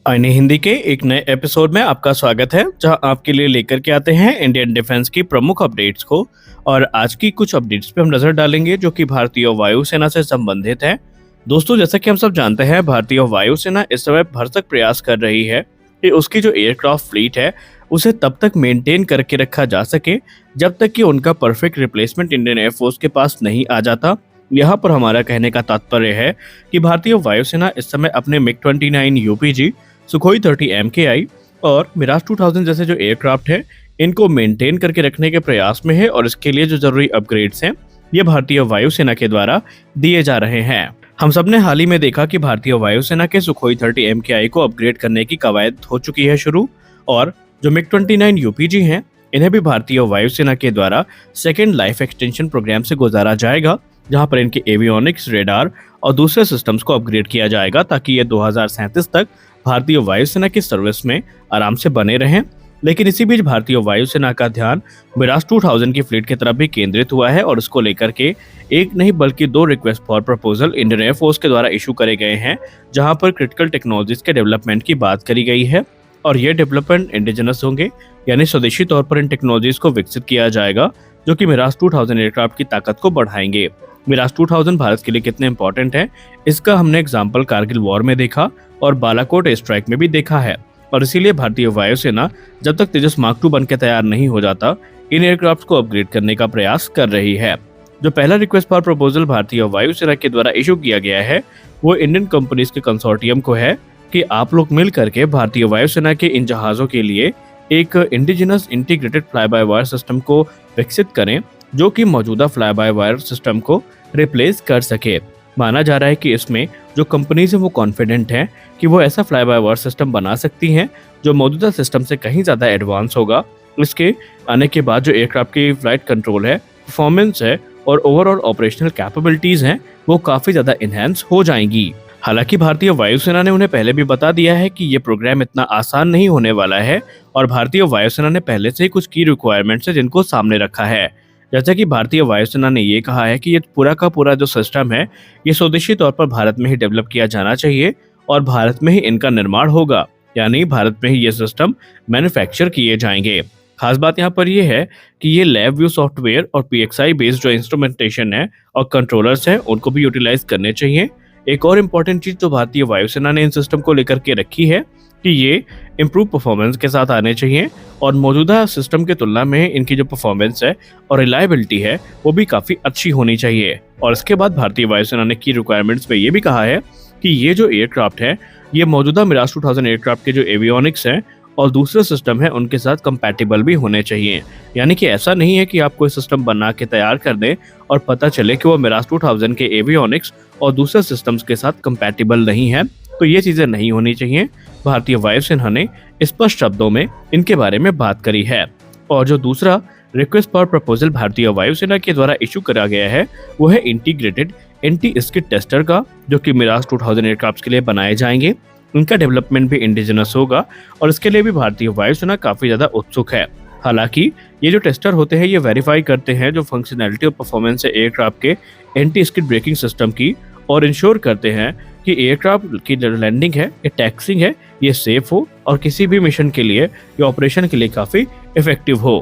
आईने हिंदी के एक नए एपिसोड में आपका स्वागत है, जहां आपके लिए लेकर के आते हैं इंडियन डिफेंस की प्रमुख अपडेट्स को। और आज की कुछ अपडेट्स पे हम नजर डालेंगे जो कि भारतीय वायुसेना से संबंधित है। दोस्तों, जैसा कि हम सब जानते हैं, भारतीय वायुसेना इस समय भरसक प्रयास कर रही है कि उसकी जो एयरक्राफ्ट फ्लीट है उसे तब तक मेंटेन करके रखा जा सके जब तक कि उनका परफेक्ट रिप्लेसमेंट इंडियन एयरफोर्स के पास नहीं आ जाता। यहाँ पर हमारा कहने का तात्पर्य है कि भारतीय वायुसेना इस समय अपने MiG-29 यूपीजी, सुखोई 30 MKI और मिराज 2000 जैसे जो एयरक्राफ्ट है इनको मेंटेन करके रखने के प्रयास में है, और इसके लिए जो जरूरी अपग्रेड्स हैं ये भारतीय वायुसेना के द्वारा दिए जा रहे हैं। हम सब ने हाल ही में देखा कि भारतीय वायुसेना के सुखोई 30 MKI को अपग्रेड करने की कवायद हो चुकी है शुरू, और जो MiG-29 यूपीजी हैं इन्हें भी भारतीय वायुसेना के द्वारा सेकेंड लाइफ एक्सटेंशन प्रोग्राम से गुजारा जाएगा, जहां पर इनके एवियोनिक्स, रेडार और दूसरे सिस्टम्स को अपग्रेड किया जाएगा ताकि ये 2037 तक भारतीय वायुसेना की सर्विस में आराम से बने रहें। लेकिन इसी बीच भारतीय वायुसेना का ध्यान मिराज 2000 की फ्लीट की तरफ भी केंद्रित हुआ है, और इसको लेकर के एक नहीं बल्कि 2 request for proposal Indian air force के द्वारा इशू करे गए हैं, जहां पर क्रिटिकल टेक्नोलॉजीज के डेवलपमेंट की बात करी गई है। और ये डेवलपमेंट इंडिजिनस होंगे, यानी स्वदेशी तौर पर इन टेक्नोलॉजीज को विकसित किया जाएगा, जो कि मिराज 2000 एयरक्राफ्ट की ताकत को बढ़ाएंगे। मिराज 2000 भारत के लिए कितने इंपॉर्टेंट है इसका हमने एग्जाम्पल कारगिल वॉर में देखा और बालाकोट एयर स्ट्राइक में भी देखा है, और इसीलिए भारतीय वायुसेना जब तक तेजस मार्क 2 बनकर तैयार नहीं हो जाता इन एयरक्राफ्ट को अपग्रेड करने का प्रयास कर रही है। जो पहला रिक्वेस्ट फॉर प्रपोजल भारतीय वायुसेना के द्वारा इशू किया गया है वो इंडियन कंपनीज के कंसोर्टियम को है कि आप लोग मिल करके भारतीय वायुसेना के इन जहाजों के लिए एक indigenous integrated fly by wire system को विकसित करें, जो कि मौजूदा फ्लाई बाय वायर सिस्टम को रिप्लेस कर सके। माना जा रहा है कि इसमें जो कंपनीज है वो कॉन्फिडेंट हैं कि वो ऐसा फ्लाई बाय वायर सिस्टम बना सकती हैं जो मौजूदा सिस्टम से कहीं ज़्यादा एडवांस होगा। इसके आने के बाद जो एयरक्राफ्ट की फ्लाइट कंट्रोल है, परफॉर्मेंस है और ओवरऑल ऑपरेशनल कैपेबिलिटीज़ हैं वो काफ़ी ज़्यादा इन्हेंस हो जाएंगी। हालांकि भारतीय वायुसेना ने उन्हें पहले भी बता दिया है कि ये प्रोग्राम इतना आसान नहीं होने वाला है, और भारतीय वायुसेना ने पहले से ही कुछ की रिक्वायरमेंट्स है जिनको सामने रखा है। जैसे कि भारतीय वायुसेना ने ये कहा है कि ये पूरा का पूरा जो सिस्टम है ये स्वदेशी तौर पर भारत में ही डेवलप किया जाना चाहिए और भारत में ही इनका निर्माण होगा, यानी भारत में ही ये सिस्टम मैन्युफैक्चर किए जाएंगे। खास बात यहाँ पर यह है कि ये लैब व्यू सॉफ्टवेयर और PXI बेस्ड जो इंस्ट्रूमेंटेशन है और कंट्रोलर्स हैं उनको भी यूटिलाइज करने चाहिए। एक और इम्पॉर्टेंट चीज जो भारतीय वायुसेना ने इन सिस्टम को लेकर के रखी है कि ये इम्प्रूव परफॉर्मेंस के साथ आने चाहिए, और मौजूदा सिस्टम की तुलना में इनकी जो परफॉर्मेंस है और रिलायबिलिटी है वो भी काफ़ी अच्छी होनी चाहिए। और इसके बाद भारतीय वायुसेना ने की रिक्वायरमेंट्स में ये भी कहा है कि ये जो एयरक्राफ्ट है ये मौजूदा मिराज 2000 एयरक्राफ्ट के जो एवियोनिक्स हैं और दूसरे सिस्टम है उनके साथ कंपैटिबल भी होने चाहिए। यानी कि ऐसा नहीं है कि आप कोई सिस्टम बना के तैयार कर दें और पता चले कि वो मिराज 2000 के एवियोनिक्स और दूसरे सिस्टम्स के साथ कंपैटिबल नहीं है, तो ये चीज़ें नहीं होनी चाहिए। भारतीय वायुसेना ने स्पष्ट शब्दों में इनके बारे में बात करी है। और जो दूसरा रिक्वेस्ट फॉर प्रपोजल भारतीय वायुसेना के द्वारा इशू करा गया है वो है इंटीग्रेटेड एंटी स्किड टेस्टर का, जो कि मिराज 2000 एयरक्राफ्ट के लिए बनाए जाएंगे। इनका डेवलपमेंट भी इंडिजिनस होगा और इसके लिए भी भारतीय वायुसेना काफ़ी ज़्यादा उत्सुक है। हालांकि ये जो टेस्टर होते हैं ये वेरीफाई करते हैं जो फंक्शनैलिटी और परफॉर्मेंस है एयरक्राफ्ट के एंटी स्किड ब्रेकिंग सिस्टम की, और इंश्योर करते हैं कि एयरक्राफ्ट की जो लैंडिंग है, ये टैक्सिंग है, ये सेफ हो और किसी भी मिशन के लिए या ऑपरेशन के लिए काफ़ी इफेक्टिव हो।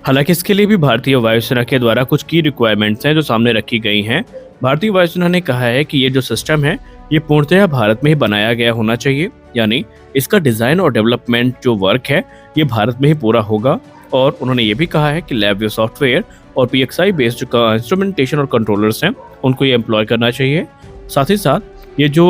हालांकि इसके लिए भी भारतीय वायुसेना के द्वारा कुछ की रिक्वायरमेंट्स हैं जो सामने रखी गई हैं। भारतीय वायुसेना ने कहा है कि ये जो सिस्टम है ये पूर्णतः भारत में ही बनाया गया होना चाहिए, यानी इसका डिज़ाइन और डेवलपमेंट जो वर्क है ये भारत में ही पूरा होगा। और उन्होंने ये भी कहा है कि लैब व्यू सॉफ्टवेयर और PXI बेस्ड जो इंस्ट्रूमेंटेशन और कंट्रोलर्स हैं उनको ये एम्प्लॉय करना चाहिए। साथ ही साथ ये जो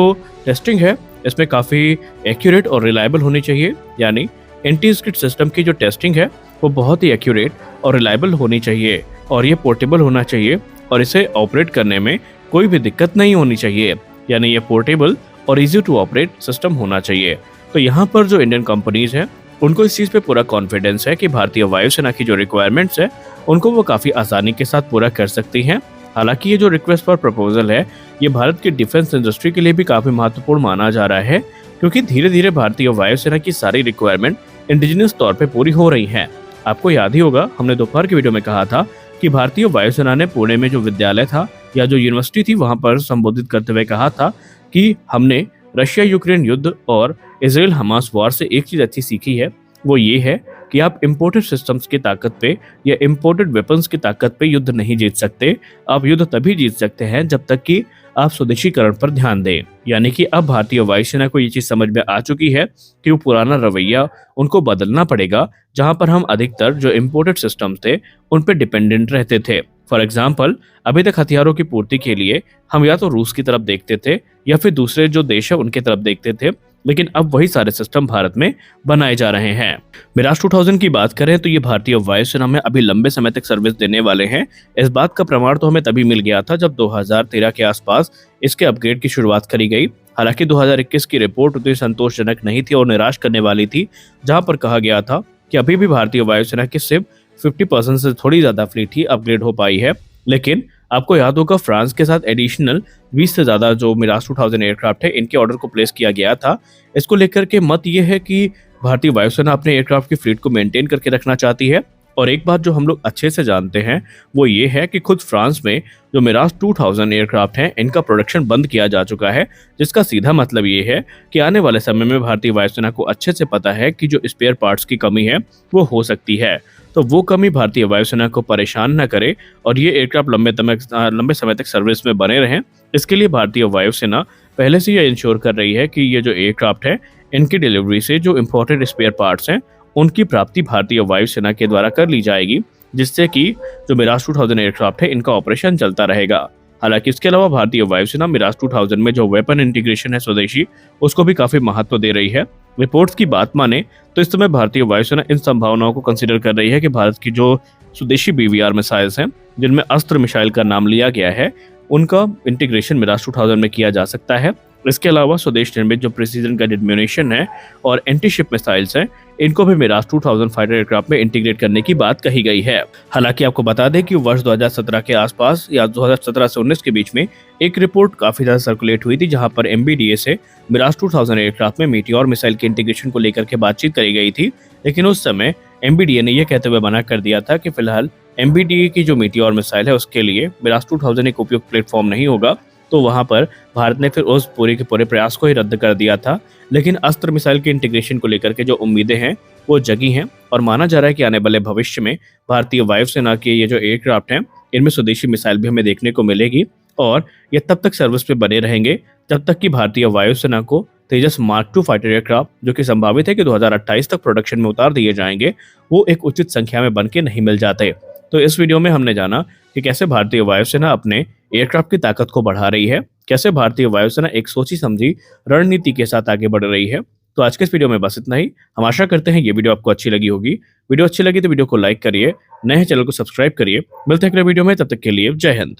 टेस्टिंग है इसमें काफ़ी एक्यूरेट और रिलायबल होनी चाहिए, यानी एंटी स्किड सिस्टम की जो टेस्टिंग है वो बहुत ही एक्यूरेट और रिलायबल होनी चाहिए, और ये पोर्टेबल होना चाहिए और इसे ऑपरेट करने में कोई भी दिक्कत नहीं होनी चाहिए, यानी ये पोर्टेबल और इजी टू ऑपरेट सिस्टम होना चाहिए। तो यहाँ पर जो इंडियन कंपनीज हैं उनको इस चीज़ पे पूरा कॉन्फिडेंस है कि भारतीय वायुसेना की जो रिक्वायरमेंट्स है उनको वो काफ़ी आसानी के साथ पूरा कर सकती हैं। हालांकि ये जो रिक्वेस्ट फॉर प्रपोजल है ये भारत की डिफेंस इंडस्ट्री के लिए भी काफ़ी महत्वपूर्ण माना जा रहा है, क्योंकि धीरे धीरे भारतीय वायुसेना की सारी रिक्वायरमेंट इंडिजिनस तौर पर पूरी हो रही हैं। आपको याद ही होगा हमने दोपहर की वीडियो में कहा था कि भारतीय वायुसेना ने पुणे में जो विद्यालय था या जो यूनिवर्सिटी थी वहाँ पर संबोधित करते हुए कहा था कि हमने रशिया यूक्रेन युद्ध और इसराइल हमास वॉर से एक चीज अच्छी सीखी है, वो ये है कि आप इम्पोर्टेड सिस्टम्स की ताकत पे या इम्पोर्टेड वेपन्स की ताकत पे युद्ध नहीं जीत सकते। आप युद्ध तभी जीत सकते हैं जब तक कि आप स्वदेशीकरण पर ध्यान दें। यानी कि अब भारतीय वायुसेना को ये चीज समझ में आ चुकी है कि वो पुराना रवैया उनको बदलना पड़ेगा, जहां पर हम अधिकतर जो इम्पोर्टेड सिस्टम्स थे उन पे डिपेंडेंट रहते थे। फॉर एग्जाम्पल, अभी तक हथियारों की पूर्ति के लिए हम या तो रूस की तरफ देखते थे या फिर दूसरे जो देश है उनकी तरफ देखते थे, लेकिन अब वही सारे सिस्टम भारत में बनाए जा रहे हैं। मिराज 2000 की बात करें तो ये भारतीय वायुसेना में अभी लंबे समय तक सर्विस देने वाले हैं। इस बात का प्रमाण तो हमें तभी मिल गया था जब 2013 के आसपास इसके अपग्रेड की शुरुआत करी गई। हालांकि 2021 की रिपोर्ट उतनी संतोषजनक नहीं थी और निराश करने वाली थी, जहां पर कहा गया था कि अभी भी भारतीय वायुसेना की सिर्फ 50% से थोड़ी ज्यादा फ्लीट ही अपग्रेड हो पाई है। लेकिन आपको याद होगा, फ्रांस के साथ एडिशनल 20 से ज्यादा जो मिराज 2000 एयरक्राफ्ट है इनके ऑर्डर को प्लेस किया गया था। इसको लेकर के मत ये है कि भारतीय वायुसेना अपने एयरक्राफ्ट की फ्लीट को मेंटेन करके रखना चाहती है। और एक बात जो हम लोग अच्छे से जानते हैं वो ये है कि खुद फ्रांस में जो मिराज 2000 एयरक्राफ्ट हैं इनका प्रोडक्शन बंद किया जा चुका है, जिसका सीधा मतलब ये है कि आने वाले समय में भारतीय वायुसेना को अच्छे से पता है कि जो स्पेयर पार्ट्स की कमी है वो हो सकती है। तो वो कमी भारतीय वायुसेना को परेशान न करे और ये एयरक्राफ्ट लंबे समय तक सर्विस में बने रहें। इसके लिए भारतीय वायुसेना पहले से ये इंश्योर कर रही है कि ये जो एयरक्राफ्ट है इनकी डिलीवरी से जो इम्पोर्टेड स्पेयर पार्ट्स हैं उनकी प्राप्ति भारतीय वायुसेना के द्वारा कर ली जाएगी, जिससे कि जो मिराज 2000 एयरक्राफ्ट है इनका ऑपरेशन चलता रहेगा। हालांकि इसके अलावा भारतीय वायुसेना मिराज 2000 में जो वेपन इंटीग्रेशन है स्वदेशी, उसको भी काफी महत्व दे रही है। रिपोर्ट्स की बात माने तो इस समय भारतीय वायुसेना इन संभावनाओं को कंसीडर कर रही है कि भारत की जो स्वदेशी BVR मिसाइल्स हैं, जिनमें अस्त्र मिसाइल का नाम लिया गया है, उनका इंटीग्रेशन मिराज 2000 में किया जा सकता है। इसके अलावा स्वदेश निर्मित जो प्रिसीजन गाइडेड म्यूनिशन है और एंटी शिप मिसाइल्स हैं, इनको भी मिराज 2000 फाइटर एयरक्राफ्ट में इंटीग्रेट करने की बात कही गई है। हालांकि आपको बता दें कि वर्ष 2017 के आसपास या 2017 से 19 के बीच में एक रिपोर्ट काफी ज्यादा सर्कुलेट हुई थी, जहां पर MBDA से मिराज 2000 एयरक्राफ्ट में मीटियोर मिसाइल के इंटीग्रेशन को लेकर के बातचीत करी गई थी। लेकिन उस समय MBDA ने यह कहते हुए मना कर दिया था कि फिलहाल MBDA की जो मीटियोर मिसाइल है उसके लिए मिराज 2000 एक उपयुक्त प्लेटफॉर्म नहीं होगा। तो वहां पर भारत ने फिर उस पूरे के पूरे प्रयास को ही रद्द कर दिया था। लेकिन अस्त्र मिसाइल के इंटीग्रेशन को लेकर के जो उम्मीदें हैं वो जगी हैं और माना जा रहा है कि आने वाले भविष्य में भारतीय वायुसेना के ये जो एयरक्राफ्ट हैं इनमें स्वदेशी मिसाइल भी हमें देखने को मिलेगी और ये तब तक सर्विस पे बने रहेंगे जब तक कि भारतीय वायुसेना को तेजस मार्क 2 फाइटर एयरक्राफ्ट, जो कि संभावित है कि 2028 तक प्रोडक्शन में उतार दिए जाएंगे, वो एक उचित संख्या में बन के नहीं मिल जाते। तो इस वीडियो में हमने जाना कि कैसे भारतीय वायुसेना अपने एयरक्राफ्ट की ताकत को बढ़ा रही है, कैसे भारतीय वायुसेना एक सोची समझी रणनीति के साथ आगे बढ़ रही है। तो आज के इस वीडियो में बस इतना ही। हम आशा करते हैं ये वीडियो आपको अच्छी लगी होगी। वीडियो अच्छी लगी तो वीडियो को लाइक करिए, नए चैनल को सब्सक्राइब करिए। मिलते हैं अगले वीडियो में, तब तक के लिए जय हिंद।